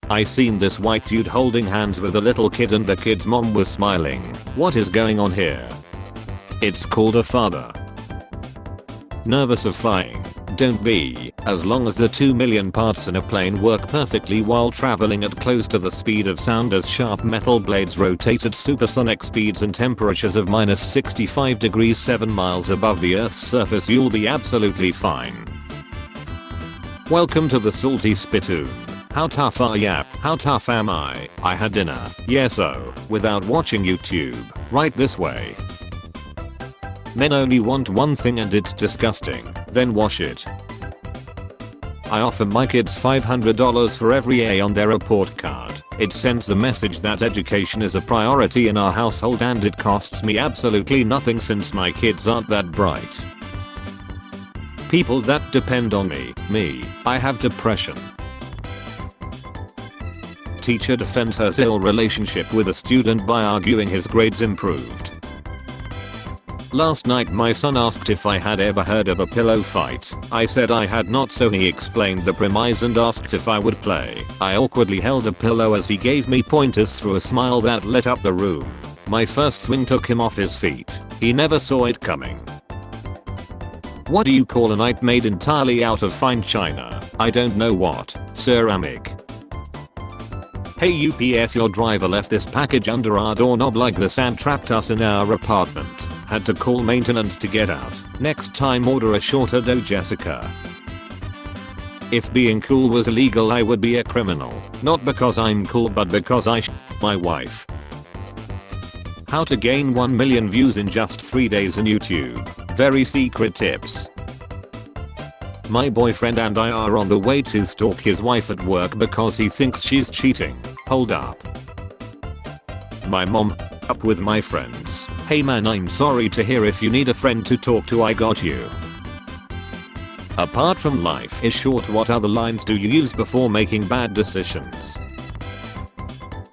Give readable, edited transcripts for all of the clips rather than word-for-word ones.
I seen this white dude holding hands with a little kid and the kid's mom was smiling. What is going on here? It's called a father. Nervous of flying? Don't be, as long as the 2 million parts in a plane work perfectly while traveling at close to the speed of sound as sharp metal blades rotate at supersonic speeds and temperatures of -65 degrees 7 miles above the Earth's surface, you'll be absolutely fine. Welcome to the Salty Spittoon. How tough are ya? How tough am I? I had dinner. Yes, without watching YouTube. Right this way. Men only want one thing and it's disgusting. Then wash it. I offer my kids $500 for every A on their report card. It sends the message that education is a priority in our household and it costs me absolutely nothing since my kids aren't that bright. People that depend on me, I have depression. Teacher defends her ill relationship with a student by arguing his grades improved. Last night my son asked if I had ever heard of a pillow fight. I said I had not, so he explained the premise and asked if I would play. I awkwardly held a pillow as he gave me pointers through a smile that lit up the room. My first swing took him off his feet. He never saw it coming. What do you call a night made entirely out of fine china? I don't know what. Ceramic. Hey UPS, your driver left this package under our doorknob like this and trapped us in our apartment. Had to call maintenance to get out. Next time order a shorter dough, Jessica. If being cool was illegal I would be a criminal. Not because I'm cool but because I my wife. How to gain 1 million views in just 3 days on YouTube. Very secret tips. My boyfriend and I are on the way to stalk his wife at work because he thinks she's cheating. Hold up. My mom up with my friends. Hey man, I'm sorry to hear. If you need a friend to talk to, I got you. Apart from life is short, what other lines do you use before making bad decisions?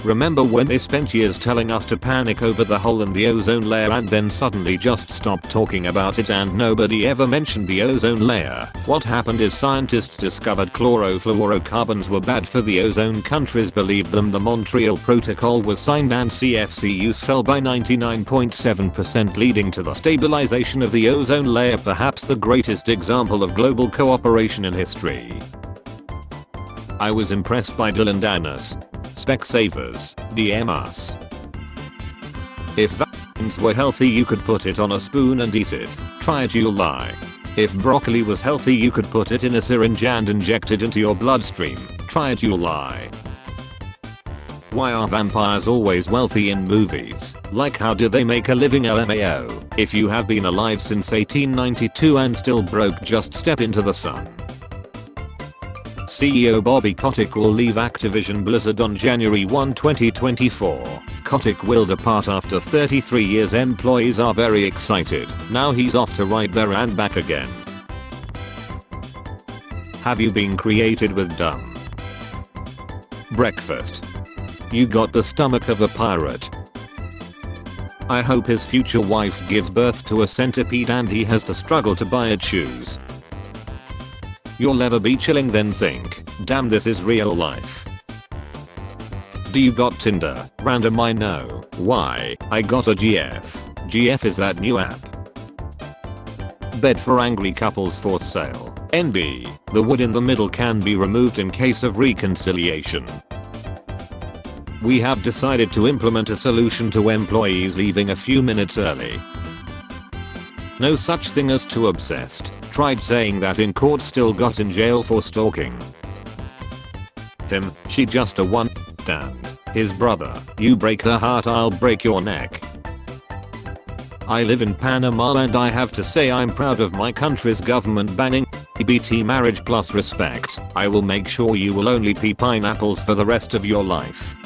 Remember when they spent years telling us to panic over the hole in the ozone layer and then suddenly just stopped talking about it and nobody ever mentioned the ozone layer? What happened is scientists discovered chlorofluorocarbons were bad for the ozone. Countries believed them. The Montreal Protocol was signed and CFC use fell by 99.7%, leading to the stabilization of the ozone layer, perhaps the greatest example of global cooperation in history. I was impressed by Dylan Danis. Specsavers, DM us. If vegans were healthy you could put it on a spoon and eat it. Try it, you'll lie. If broccoli was healthy you could put it in a syringe and inject it into your bloodstream. Try it, you'll lie. Why are vampires always wealthy in movies? Like, how do they make a living? LMAO. If you have been alive since 1892 and still broke, just step into the sun. CEO Bobby Kotick will leave Activision Blizzard on January 1, 2024. Kotick will depart after 33 years. Employees are very excited. Now he's off to right there and back again. Have you been created with dumb breakfast? You got the stomach of a pirate. I hope his future wife gives birth to a centipede and he has to struggle to buy its shoes. You'll ever be chilling then think, damn, this is real life. Do you got Tinder? Random, I know. Why? I got a GF. GF is that new app. Bed for angry couples for sale. NB. The wood in the middle can be removed in case of reconciliation. We have decided to implement a solution to employees leaving a few minutes early. No such thing as too obsessed. Tried saying that in court, still got in jail for stalking him. She just a one stand. His brother. You break her heart, I'll break your neck. I live in Panama and I have to say I'm proud of my country's government banning LGBT marriage plus respect. I will make sure you will only pee pineapples for the rest of your life.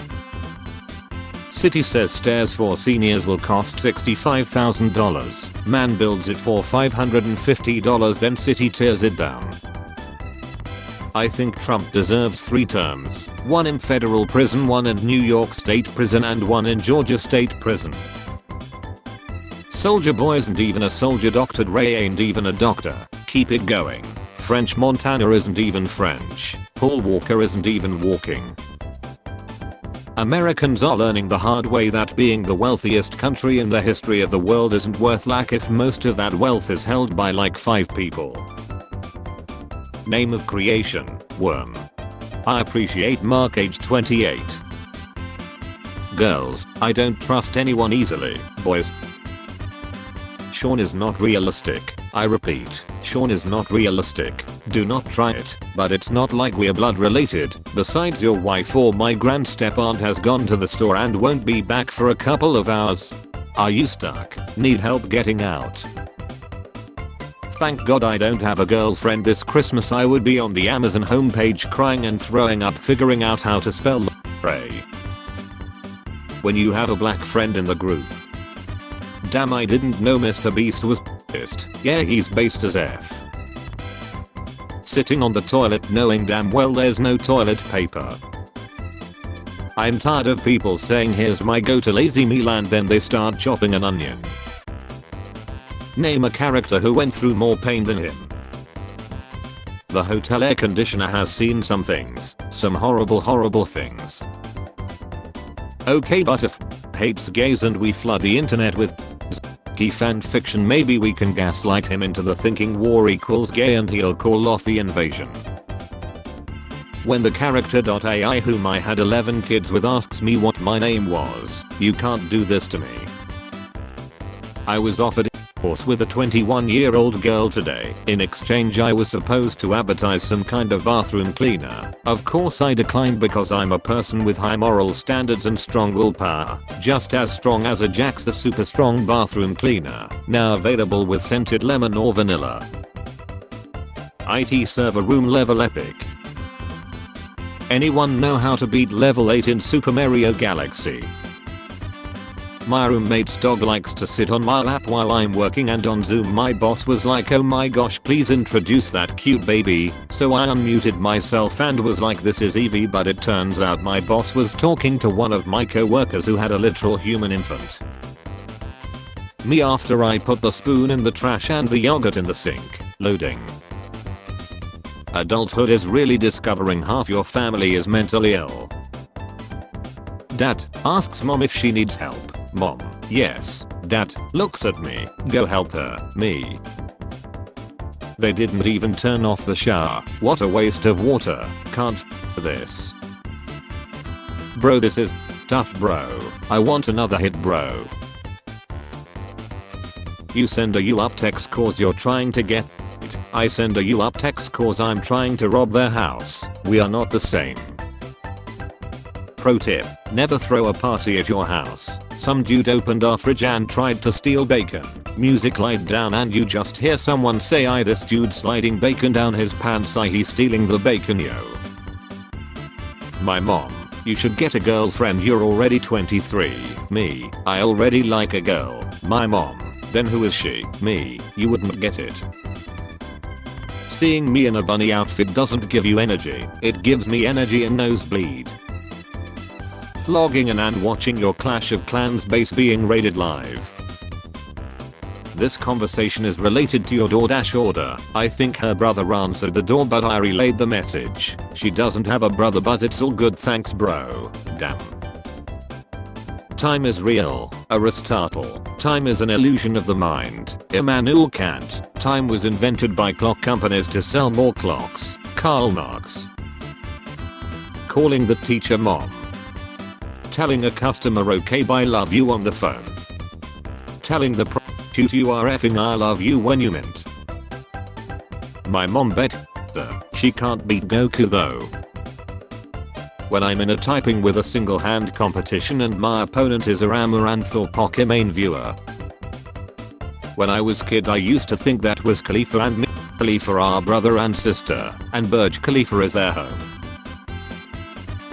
City says stairs for seniors will cost $65,000. Man builds it for $550 then city tears it down. I think Trump deserves 3 terms. 1 in federal prison, 1 in New York State prison and 1 in Georgia State prison. Soldier Boy isn't even a soldier. Dr. Dre ain't even a doctor. Keep it going. French Montana isn't even French. Paul Walker isn't even walking. Americans are learning the hard way that being the wealthiest country in the history of the world isn't worth lack if most of that wealth is held by like 5 people. Name of creation, worm. I appreciate Mark age 28. Girls, I don't trust anyone easily. Boys, Sean is not realistic. I repeat, Sean is not realistic. Do not try it, but it's not like we're blood related. Besides, your wife or my grand step aunt has gone to the store and won't be back for a couple of hours. Are you stuck? Need help getting out? Thank God I don't have a girlfriend this Christmas. I would be on the Amazon homepage crying and throwing up figuring out how to spell pray. When you have a black friend in the group. Damn, I didn't know Mr. Beast was pissed. Yeah, he's based as F. Sitting on the toilet knowing damn well there's no toilet paper. I'm tired of people saying here's my go to lazy meal and then they start chopping an onion. Name a character who went through more pain than him. The hotel air conditioner has seen some things, some horrible things. Okay, but if hates gays and we flood the internet with gay fan fiction, maybe we can gaslight him into the thinking war equals gay and he'll call off the invasion. When the character.ai whom I had 11 kids with asks me what my name was, you can't do this to me. I was offered a course with a 21-year-old girl today. In exchange I was supposed to advertise some kind of bathroom cleaner. Of course I declined because I'm a person with high moral standards and strong willpower. Just as strong as a Jax the super strong bathroom cleaner. Now available with scented lemon or vanilla. IT server room level epic. Anyone know how to beat level 8 in Super Mario Galaxy? My roommate's dog likes to sit on my lap while I'm working, and on Zoom my boss was like, oh my gosh, please introduce that cute baby. So I unmuted myself and was like, this is Evie, but it turns out my boss was talking to one of my co-workers who had a literal human infant. Me after I put the spoon in the trash and the yogurt in the sink. Loading. Adulthood is really discovering half your family is mentally ill. Dad asks mom if she needs help. Mom, yes. Dad looks at me. Go help her. Me. They didn't even turn off the shower. What a waste of water. Can't f this. Bro, this is tough, bro. I want another hit, bro. You send a you up text cause you're trying to get it. I send a you up text cause I'm trying to rob their house. We are not the same. Pro tip, never throw a party at your house. Some dude opened our fridge and tried to steal bacon. Music lied down and you just hear someone say, "I this dude sliding bacon down his pants, he's stealing the bacon, yo." My mom, you should get a girlfriend, you're already 23. Me, I already like a girl. My mom, then who is she? Me, you wouldn't get it. Seeing me in a bunny outfit doesn't give you energy, it gives me energy and nosebleed. Logging in and watching your Clash of Clans base being raided live. This conversation is related to your DoorDash order. I think her brother answered the door but I relayed the message. She doesn't have a brother but it's all good, thanks bro. Damn. Time is real. Aristotle. Time is an illusion of the mind. Immanuel Kant. Time was invented by clock companies to sell more clocks. Karl Marx. Calling the teacher mom. Telling a customer okay bye love you on the phone. Telling the prostitute you are effing I love you when you meant. My mom bet she can't beat Goku though. When I'm in a typing with a single hand competition and my opponent is a Amaranth or Pokemon viewer. When I was kid I used to think that was Khalifa and Mia Khalifa are brother and sister and Burj Khalifa is their home.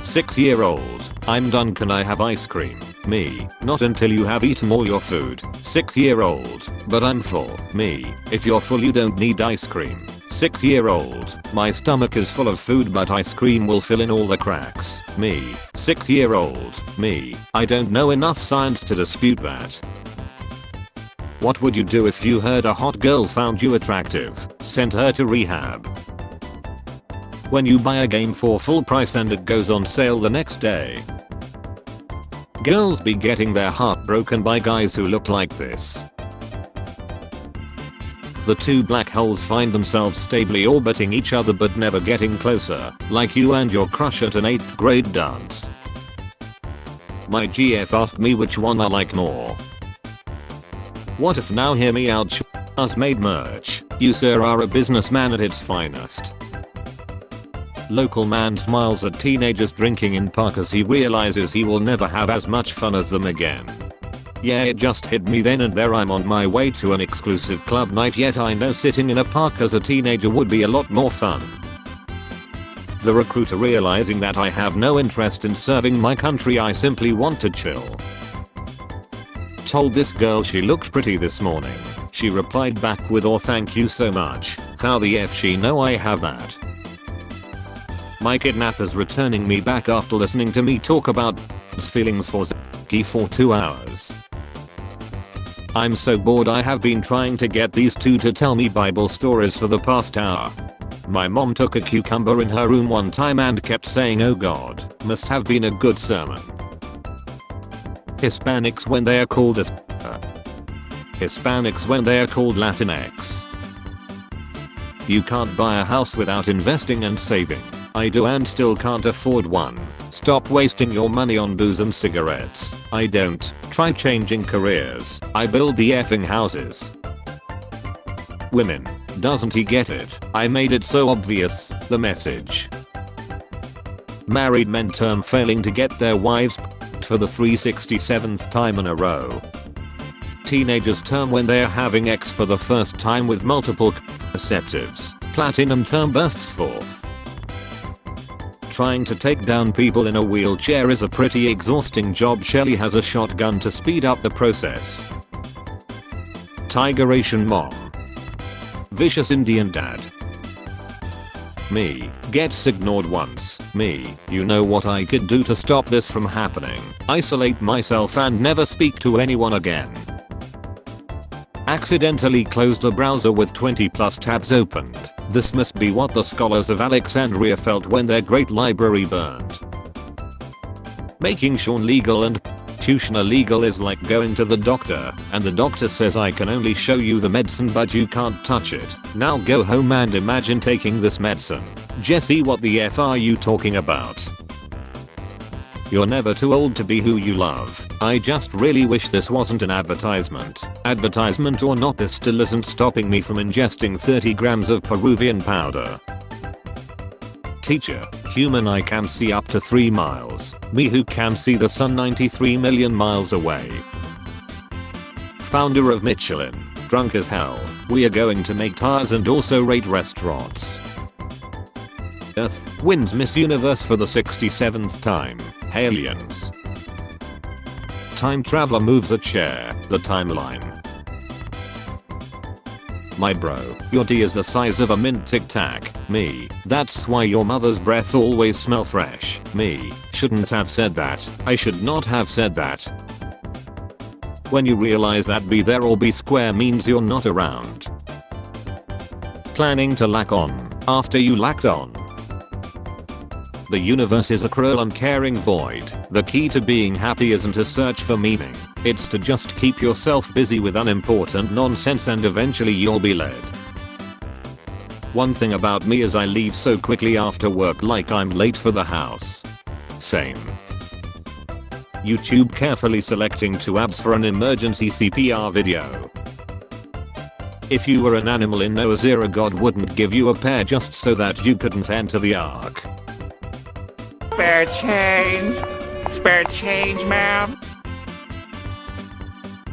6-year-old, I'm done, can I have ice cream? Me, not until you have eaten all your food. 6-year-old, but I'm full. Me, if you're full you don't need ice cream. 6-year-old, my stomach is full of food but ice cream will fill in all the cracks. Me, 6-year-old, me, I don't know enough science to dispute that. What would you do if you heard a hot girl found you attractive? Send her to rehab. When you buy a game for full price and it goes on sale the next day. Girls be getting their heart broken by guys who look like this. The two black holes find themselves stably orbiting each other but never getting closer, like you and your crush at an 8th grade dance. My GF asked me which one I like more. What if now hear me out, us made merch, you sir are a businessman at its finest. Local man smiles at teenagers drinking in park as he realizes he will never have as much fun as them again. Yeah, it just hit me then and there, I'm on my way to an exclusive club night, yet I know sitting in a park as a teenager would be a lot more fun. The recruiter, realizing that I have no interest in serving my country, I simply want to chill. Told this girl she looked pretty this morning. She replied back with, "Oh, thank you so much. How the F she know I have that?" My kidnapper's returning me back after listening to me talk about feelings for Zaki for 2 hours. I'm so bored I have been trying to get these two to tell me Bible stories for the past hour. My mom took a cucumber in her room one time and kept saying, "Oh God, must have been a good sermon." Hispanics when they are called Hispanics when they are called Latinx. You can't buy a house without investing and saving. I do and still can't afford one. Stop wasting your money on booze and cigarettes. I don't. Try changing careers. I build the effing houses. Women. Doesn't he get it? I made it so obvious. The message. Married men term failing to get their wives for the 367th time in a row. Teenagers term when they are having sex for the first time with multiple contraceptives. Platinum term bursts forth. Trying to take down people in a wheelchair is a pretty exhausting job. Shelly has a shotgun to speed up the process. Tigeration mom. Vicious Indian dad. Me. Gets ignored once. Me. You know what I could do to stop this from happening? Isolate myself and never speak to anyone again. Accidentally closed a browser with 20 plus tabs opened. This must be what the scholars of Alexandria felt when their great library burned. Making sure legal and constitutional illegal is like going to the doctor and the doctor says, "I can only show you the medicine but you can't touch it. Now go home and imagine taking this medicine." Jesse, what the F are you talking about? You're never too old to be who you love. I just really wish this wasn't an advertisement. Advertisement or not, this still isn't stopping me from ingesting 30 grams of Peruvian powder. Teacher. Human I can see up to 3 miles. Me who can see the sun 93 million miles away. Founder of Michelin. Drunk as hell. We are going to make tires and also rate restaurants. Earth wins Miss Universe for the 67th time. Aliens. Time traveler moves a chair. The timeline. My bro, your D is the size of a mint Tic Tac. Me. That's why your mother's breath always smell fresh. Me. Shouldn't have said that. I should not have said that. When you realize that be there or be square means you're not around. Planning to lack on after you lacked on. The universe is a cruel, uncaring void. The key to being happy isn't to search for meaning. It's to just keep yourself busy with unimportant nonsense and eventually you'll be led. One thing about me is I leave so quickly after work, like I'm late for the house. Same. YouTube carefully selecting 2 abs for an emergency CPR video. If you were an animal in Noah's era, God wouldn't give you a pair just so that you couldn't enter the ark. Spare change. Spare change, ma'am.